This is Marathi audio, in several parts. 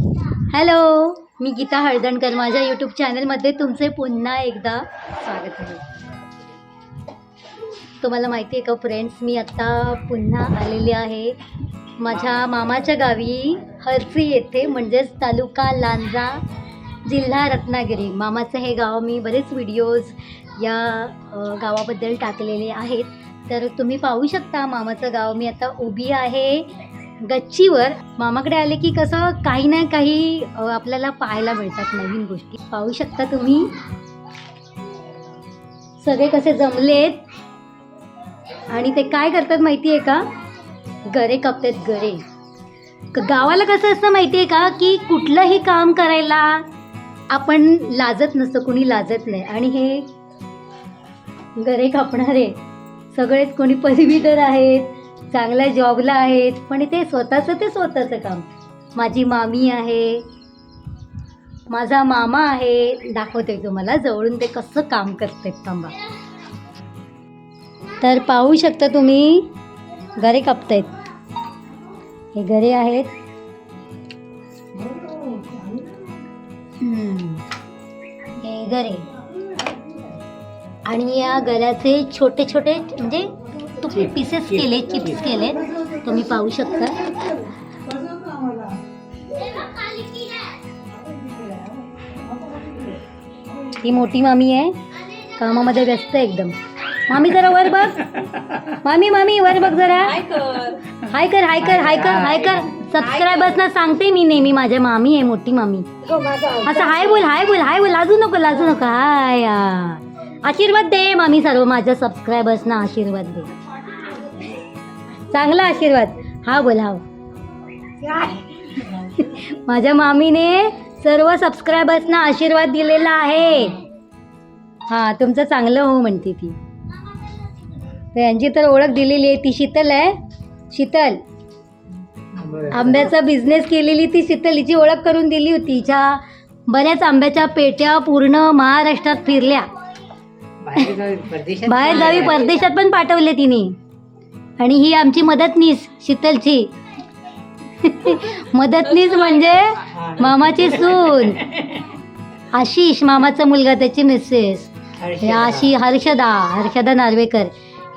हॅलो, मी गीता हळदणकर. माझ्या यूट्यूब चॅनलमध्ये तुमचे पुन्हा एकदा स्वागत आहे. तुम्हाला माहिती आहे का फ्रेंड्स, मी आत्ता पुन्हा आलेली आहे माझ्या मामाच्या गावी हरसी येथे, म्हणजेच तालुका लांजा, जिल्हा रत्नागिरी. मामाचं हे गाव मी बरेच व्हिडिओज या गावाबद्दल टाकलेले आहेत, तर तुम्ही पाहू शकता मामाचं गाव. मी आता उभी आहे गच्चीवर. मामाकडे आले की कसं काही ना काही आपल्याला पाहायला मिळतात, नवीन गोष्टी पाहू शकता तुम्ही. सगळे कसे जमलेत आणि ते काय करतात माहिती आहे का? गरे कापतात, गरे. गावाला कसं असतं माहिती आहे का, की कुठलंही काम करायला आपण लाजत नसतं, कुणी लाजत नाही. आणि हे गरे कापणारे सगळेच कोणी पदवीधर आहेत, चांगल्या जॉबला आहेत, पण ते स्वतःचं काम. माझी मामी आहे, माझा मामा आहे. दाखवते तुम्हाला जवळून ते कसं काम करतात. थांबा. तर पाहू शकता तुम्ही, गरे कापतायत. हे गरे आहेत. हे गरे. आणि या गऱ्याचे छोटे छोटे म्हणजे पीसेस केले, चिप्स केले, तुम्ही पाहू शकता. ही मोठी मामी आहे, कामामध्ये व्यस्त एकदम. मामी जरा वर बघ. मामी वर बघ जरा. हाय कर. सबस्क्रायबर्सना सांगते मी नेहमी, माझ्या मामी आहे, मोठी मामी. असं हाय बोल. लाजू नको. हाय, आशीर्वाद दे मामी. सर्व माझ्या सबस्क्रायबर्सना आशीर्वाद दे, चांगला आशीर्वाद. हा बोल. माझ्या मामीने सर्व सबस्क्रायबर्सना आशीर्वाद दिलेला आहे. हा, तुमचं चांगलं हो म्हणते ती. तर यांची तर ओळख दिलेली आहे. ती शीतल आहे, शीतल. आंब्याचा बिझनेस केलेली ती शीतल. हिची ओळख करून दिली होती. हिच्या बऱ्याच आंब्याच्या पेट्या पूर्ण महाराष्ट्रात फिरल्या, बाहेरगावी परदेशात पण पाठवले तिने. आणि ही आमची मदतनीस, शीतलची मदतनीस म्हणजे मामाची सून. आशिष मामाचा मुलगा, त्याची मिसेस हर्षदा नार्वेकर.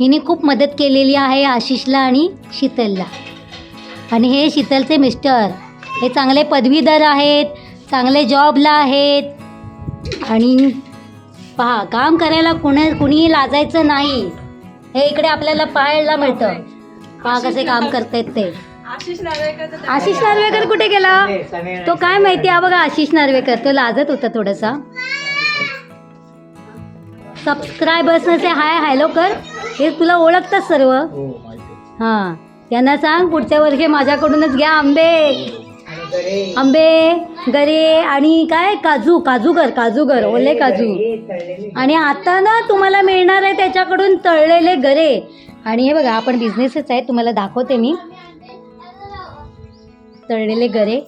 हिने खूप मदत केलेली आहे आशिषला आणि शीतलला. आणि हे शीतलचे मिस्टर, हे चांगले पदवीधर आहेत, चांगले जॉबला आहेत. आणि पहा, काम करायला कुणीही लाजायचं नाही. हे इकडे आपल्याला पाहायला मिळतं. पहा कसे काम करतायत ते. आशिष नार्वेकर कुठे गेला तो काय माहिती. हा बघा, आशिष नार्वेकर. तो लाजत होता थोडासा. सबस्क्रायबर्सने से हॅलो कर. हे तुला ओळखतात सर्व. हां, त्यांना सांग पुढच्या वर्षी माझ्याकडूनच घ्या आंबे, गरे आणि काय काजूगर, ओले काजू. आणि आता ना तुम्हाला मिळणार आहे त्याच्याकडून तळलेले गरे. आणि हे बघा, आपण बिझनेसच आहे, तुम्हाला दाखवते मी. तळलेले गरे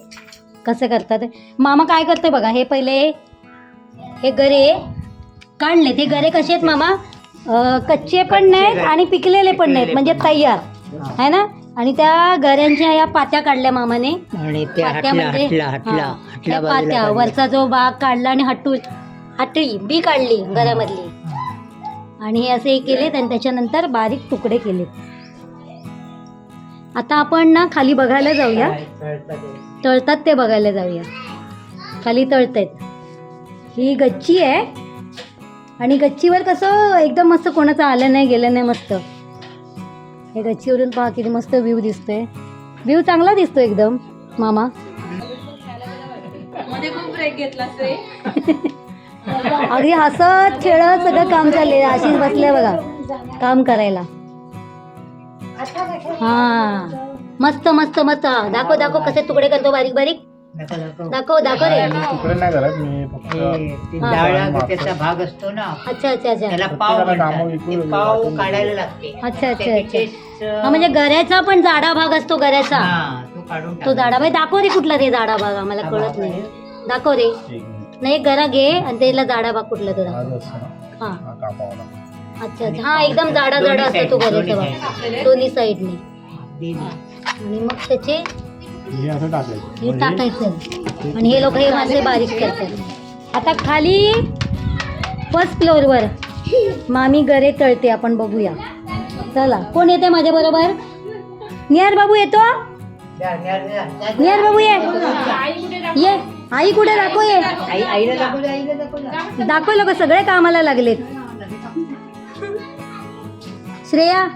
कसं करतात. मामा काय करते बघा. हे पहिले हे गरे काढले. ते गरे कसे आहेत मामा? कच्चे पण नाहीत आणि पिकलेले पण नाहीत, म्हणजे तयार आहे ना. आणि त्या गऱ्यांच्या या पात्या काढल्या मामाने. पात्या म्हणजे पात्या, वरचा जो भाग काढला आणि हटळी बी काढली गऱ्यामधली. आणि हे असे केलेत आणि त्याच्यानंतर बारीक तुकडे केले. आता आपण ना खाली बघायला जाऊया. तळतात ते बघायला जाऊया. खाली तळतायत. ही गच्ची आहे आणि गच्चीवर कसं एकदम मस्त, कोणाचं आलं नाही गेलं नाही, मस्त. हे गच्चीवरून पहा किती मस्त व्ह्यू दिसतोय. व्ह्यू चांगला दिसतो एकदम. मामा अगदी हसत खेळत सगळं काम चाललंय. आशिष बसले बघा काम करायला. हा, मस्त. दाखव कसे तुकडे करतो, बारीक दाखव रे. तुकडे नाही करत मी, फक्त त्याचा भाग असतो ना. अच्छा. त्याला पाव काढायला लागते. अच्छा. हा, म्हणजे गऱ्याचा पण जाडा भाग असतो गऱ्याचा. तो जाडा भाग दाखव रे. कुठला ते जाडा भाग आम्हाला कळत नाही. दाखव रे. नाही, गरा घे आणि त्याला जाडा भाग कुठला तो दाखव. हा, अच्छा. हा, एकदम जाडा असतो तो गऱ्याचा भाग दोन्ही साईडने. आणि मग त्याचे हे असं टाकायचं हे म्हणजे टाकायचं आणि हे लोक हे मासे बारीक करतात. आता खाली फर्स्ट फ्लोअरवर मामी गरे तळते, आपण बघूया. चला, कोण येते माझ्या बरोबर? निहार बाबू येतो. निहार बाबू ये. आई कुठे? दाखव ये. आईला दाखवलं. दाखव, लोक सगळे कामाला लागलेत. श्रेया,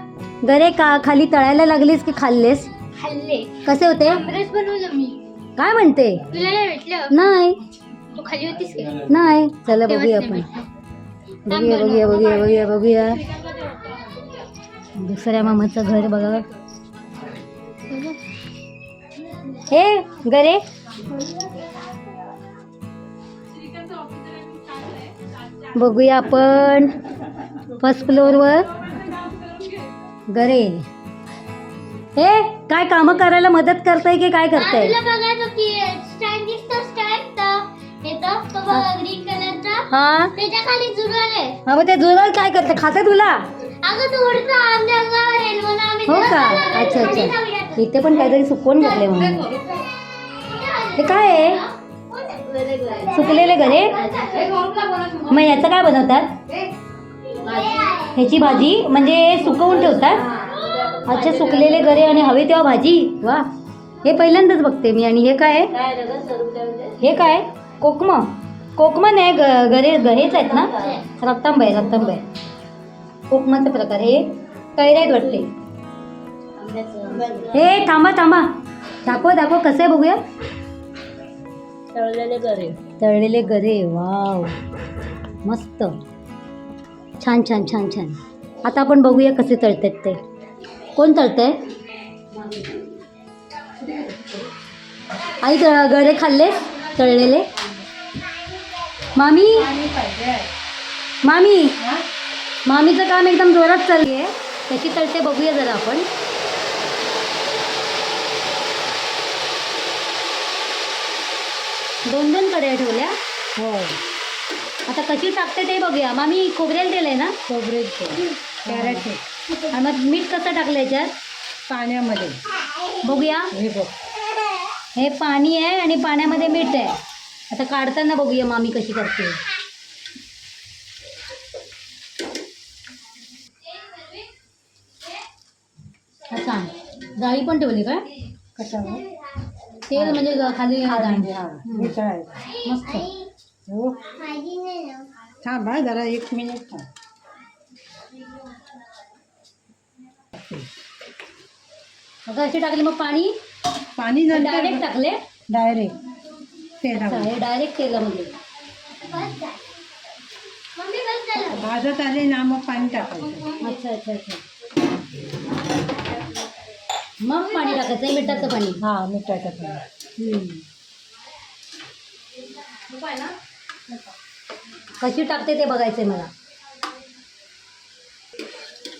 गरे का खाली तळायला लागलीस की खाल्लेस? खाल्ले. कसे होते? आमरस बनवलं मी. काय म्हणते? तुला नाही भेटलं? नाही तू खाली होतीस का? नाही. चला तेव्हाच बघूया नाही आपण. भेटलं. बघूया. दुसऱ्या मामाचं घर बघा. हे गरे बघूया आपण. फर्स्ट फ्लोअरवर गरे. हे काय काम करायला मदत करताय की काय करताय? तुला बघायचं की स्टँड दिसतो, स्टँड येतो तो बघा ग्रीन कलरचा. हा त्याच्या खाली जुगार आहे. हा, मग ते जुगार काय करते? खाते तुला? अगं तू उडतो आमच्या अंगावर येईल म्हणून आम्ही हो तुला का? खायला अच्छा खाली अच्छा. जाऊया. इथे पण काहीतरी सुकवून घेतले म्हणून. हे काय आहे? सुकलेले गरे. मग याचं काय बनवतात? ह्याची भाजी म्हणजे सुकवून ठेवतात. अच्छा, सुकलेले गरे आणि हवे तेव्हा भाजी. वा, हे पहिल्यांदाच बघते मी. आणि हे काय? हे काय? कोकम नाही, गरे गरेच आहेत ना? रक्तांबे. कोकमाचा प्रकार. हे कैऱ्यात वाटते. हे थांबा दाखव कसं आहे बघूया. तळलेले गरे. वाव, मस्त. छान. आता आपण बघूया कसे तळतात ते. कोण तळतंय? आई, गरे खाल्लेस तळलेले? मामीचं काम एकदम जोरात चालली आहे. त्याची तळते बघूया जरा आपण. दोन कढया ठेवल्या. हो, आता कशी टाकते ते बघूया. मामी, खोबरेल तेल आहे ना? खोबरेल तेल, कॅरेट तेल. आणि मग मीठ कसं टाकलं याच्यात? पाण्यामध्ये. बघूया. हे बघ, हे पाणी आहे आणि पाण्यामध्ये मीठ आहे. आता काढताना बघूया मामी कशी करते. अच्छा, जाळी पण ठेवली काय? कशावर? तेल म्हणजे खाली मस्त. थांबा जरा 1 मिनिट थांब. आता अशी टाकली. मग पाणी डायरेक्ट टाकले? डायरेक्ट हे डायरेक्ट तेलामध्ये मम्मी बस झालं. भाजत आले ना मग पाणी टाकायचं. अच्छा. मग पाणी टाकायचं, मिठाचं पाणी. हा, मिठाचं पाणी. कशी टाकते ते बघायचंय मला.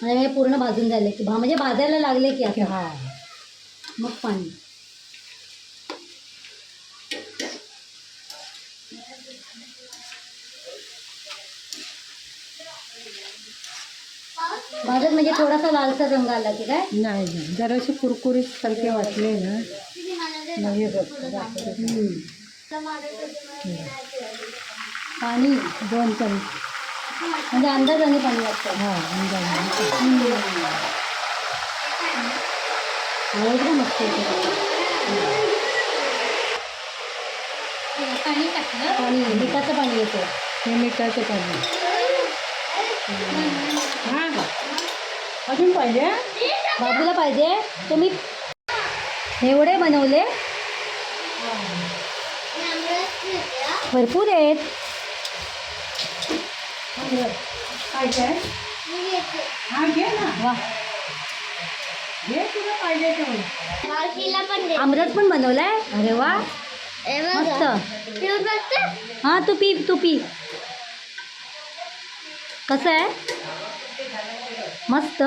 आणि हे पूर्ण भाजून झाले की म्हणजे भाजायला लागले की आता. हा, मग पाणी. भाजत म्हणजे थोडासा लालसर रंग आला की काय? नाही जरासे कुरकुरीत सारखे वाटले ना. मग हे बघ, पाणी 2 चमचे. म्हणजे अंदाजाने पाणी लागतं. हा, अंदाजे. एकदम मस्त येते. पाणी टाकलं. पाणी मिठाचं पाणी येतं. हे मिठाचं पाणी. हा, अजून पाहिजे? बाबूला पाहिजे. तुम्ही एवढे बनवले? भरपूर आहेत. काय? हा, घे ना. वा, घे, तुला पाहिजे तेवढं. मावशीला पण दे. आमरस पण बनवलाय. अरे वा, हे बघा. मस्त. पिऊन बघते? हा, तू पी. कसं आहे? मस्त.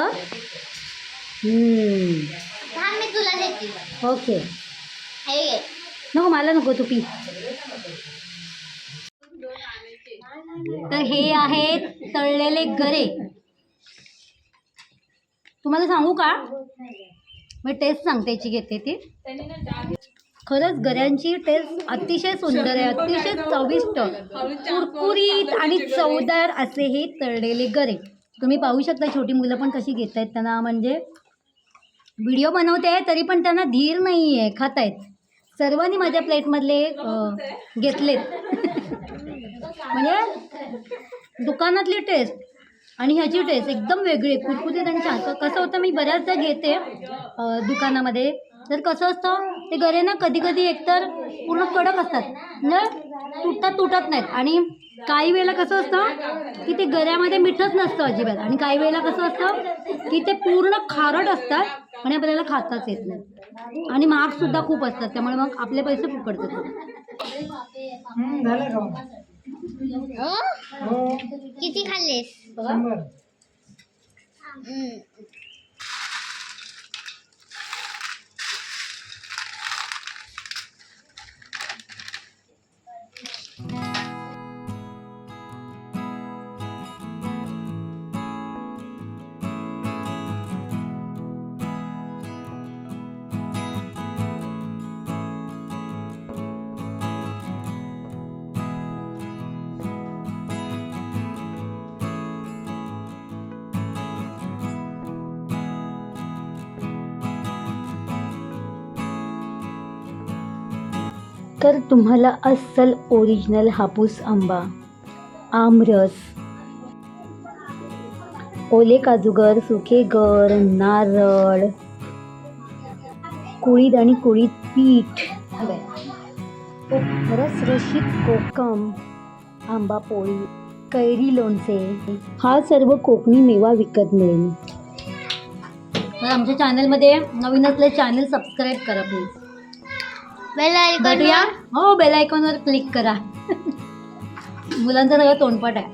थांब मी तुला देते. ओके. हे घे. नको, मला नको, तू पी. तर हे आहेत तळलेले गरे. तुम्हाला सांगू का? मी टेस्ट सांगते याची घेते ती. खरंच गऱ्यांची टेस्ट अतिशय सुंदर आहे, अतिशय चविष्ट, कुरकुरीत आणि चवदार असे हे तळलेले गरे. तुम्ही पाहू शकता छोटी मुलं पण कशी घेत आहेत, त्यांना म्हणजे व्हिडिओ बनवते आहे तरी पण त्यांना धीर नाही आहे, खात आहेत. सर्वांनी माझ्या प्लेटमधले घेतलेत. म्हणजे दुकानातली टेस्ट आणि ह्याची टेस्ट एकदम वेगळी, कुरकुरीत आणि छान. कसं होतं, मी बऱ्याचदा घेते दुकानामध्ये, तर कसं असतं ते गरे ना कधी कधी एकतर पूर्ण कडक असतात, म्हणजे तुटत नाहीत. आणि काही वेळेला कसं असतं की ते गऱ्यामध्ये मीठच नसतं अजिबात, आणि काही वेळेला कसं असतं की ते पूर्ण खारट असतात आणि आपल्याला खाताच येत नाही, आणि महागसुद्धा खूप असतात. त्यामुळे मग आपले पैसे फुकट जातात. झालं का? हो. किती खाल्लेस? 100. तर तुम्हाला अस्सल ओरिजिनल हापूस आंबा, आमरस, ओले काजूगर, सुके गर, नारळ, कुळीद आणि कुळीद पीठ, रसरशीत कोकम, आंबा पोळी, कैरी लोणचे, हा सर्व कोकणी मेवा विकत मिळेल. तर आमच्या चॅनलमध्ये नवीन असले चॅनल सबस्क्राईब करा प्लीज. भेटूया. हो, बेल आयकॉनवर क्लिक करा. मुलांचं सगळं तोंडपाठ आहे.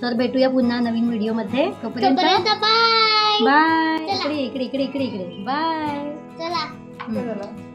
तर भेटूया पुन्हा नवीन व्हिडिओमध्ये. तोपर्यंत बाय. बाय. इकडे इकडे इकडे इकडे इकडे बाय. चला. हम्म.